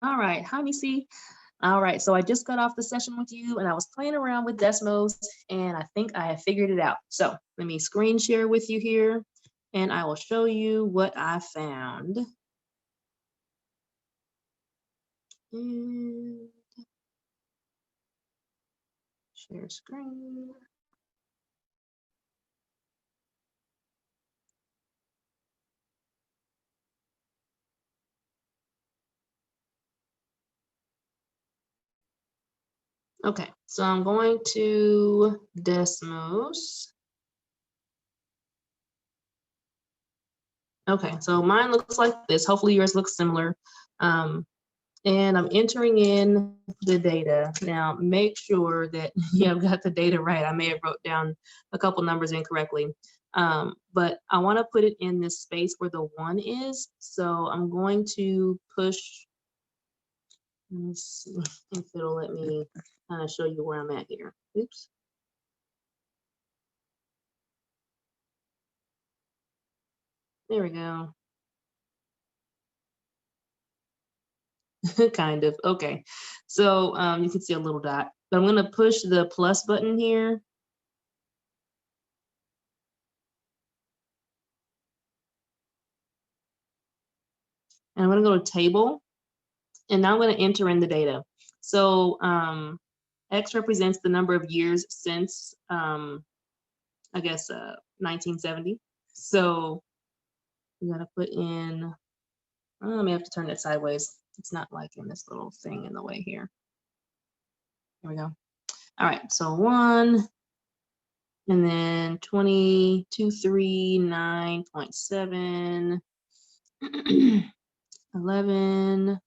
All right, hi, Missy. All right, so I just got off the session with you and I was playing around with Desmos and I think I have figured it out. So let me screen share with you here and I will show you what I found. And share screen. Okay, so I'm going to Desmos. Okay, so mine looks like this. Hopefully yours looks similar. Um, and I'm entering in the data. Now, make sure that you have got the data right. I may have wrote down a couple numbers incorrectly, but I want to put it in this space where the 1 is. So I'm going to push, let me see if it'll let me kind of show you where I'm at here. Oops. There we go. Kind of. Okay. So you can see a little dot, but I'm going to push the plus button here. And I'm going to go to table. And now I'm going to enter in the data. So X represents the number of years since, I guess, 1970. So we got to put in, I may have to turn that sideways. It's not liking this little thing in the way here. Here we go. All right, so 1, and then 2239.7, 11,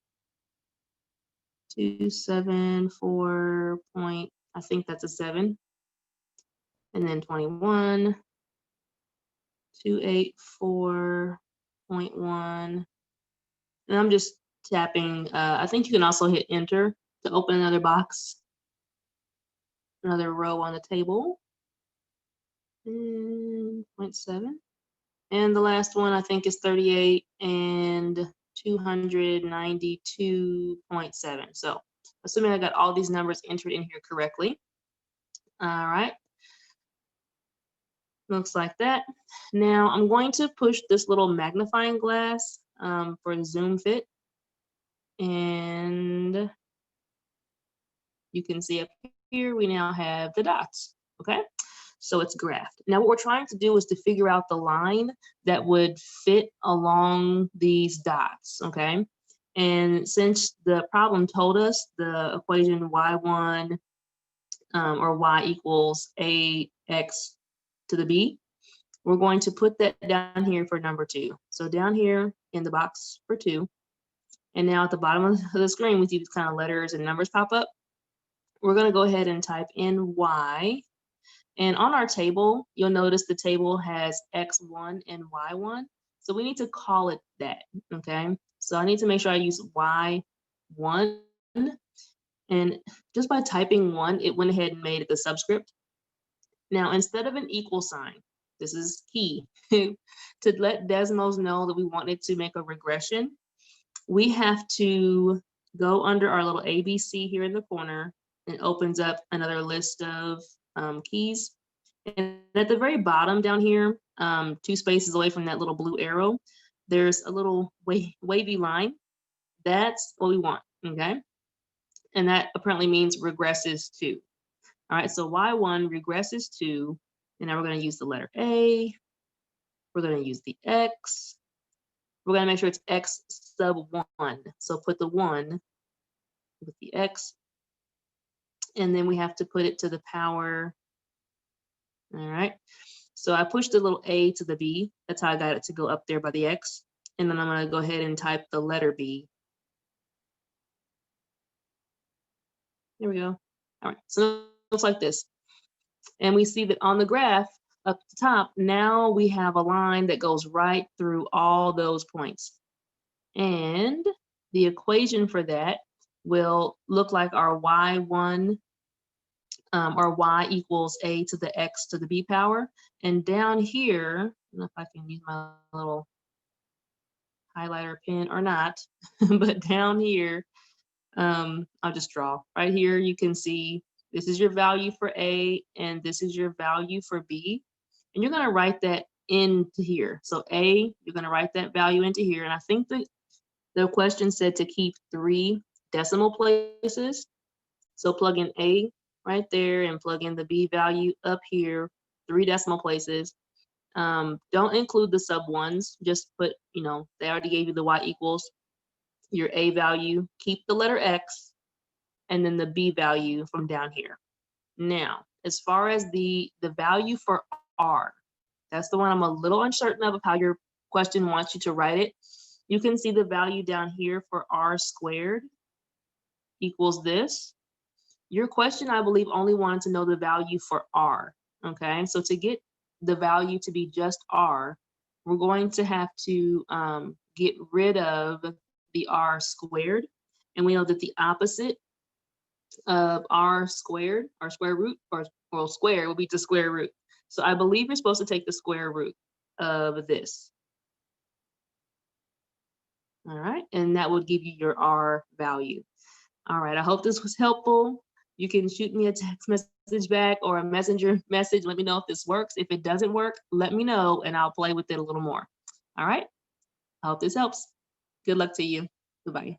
274 point, I think that's a 7, and then 21, 284.1, and I'm just tapping. I think you can also hit enter to open another box, another row on the table. 0.7, and the last one I think is 38 and 292.7. So assuming I got all these numbers entered in here correctly. All right, looks like that. Now I'm going to push this little magnifying glass for the zoom fit, and you can see up here we now have the dots. Okay, so it's graphed. Now what we're trying to do is to figure out the line that would fit along these dots. Okay, and since the problem told us the equation y1 or y equals ax to the b, we're going to put that down here for number 2. So down here in the box for 2, and now at the bottom of the screen we see these kind of letters and numbers pop up. We're going to go ahead and type in y, and on our table you'll notice the table has x1 and y1, so we need to call it that. Okay, so I need to make sure I use y1, and just by typing 1 it went ahead and made it the subscript. Now instead of an equal sign, this is key to let Desmos know that we wanted to make a regression, we have to go under our little ABC here in the corner. It opens up another list of keys. And at the very bottom down here, 2 spaces away from that little blue arrow, there's a little wavy line. That's what we want, okay? And that apparently means regresses to. All right, so y1 regresses to, and now we're going to use the letter A. We're going to use the X. We're going to make sure it's X sub 1. So put the 1 with the X, and then we have to put it to the power. All right, so I pushed the little A to the B. That's how I got it to go up there by the X. And then I'm going to go ahead and type the letter B. There we go. All right, so it looks like this. And we see that on the graph up the top, now we have a line that goes right through all those points. And the equation for that will look like our y1 or y equals a to the x to the b power. And down here, I don't know if I can use my little highlighter pen or not, but down here I'll just draw. Right here, you can see this is your value for A, and this is your value for B. And you're gonna write that into here. So A, you're gonna write that value into here. And I think that the question said to keep 3 decimal places. So plug in A right there and plug in the B value up here, 3 decimal places. Don't include the sub ones, just put, you know, they already gave you the Y equals your A value, keep the letter X, and then the B value from down here. Now, as far as the value for R, that's the one I'm a little uncertain of how your question wants you to write it. You can see the value down here for R squared equals this. Your question, I believe, only wanted to know the value for R, okay? So to get the value to be just R, we're going to have to get rid of the R squared. And we know that the opposite of R squared, or square root, or square will be the square root. So I believe you're supposed to take the square root of this. All right, and that would give you your R value. All right, I hope this was helpful. You can shoot me a text message back or a messenger message. Let me know if this works. If it doesn't work, let me know and I'll play with it a little more. All right, I hope this helps. Good luck to you. Goodbye.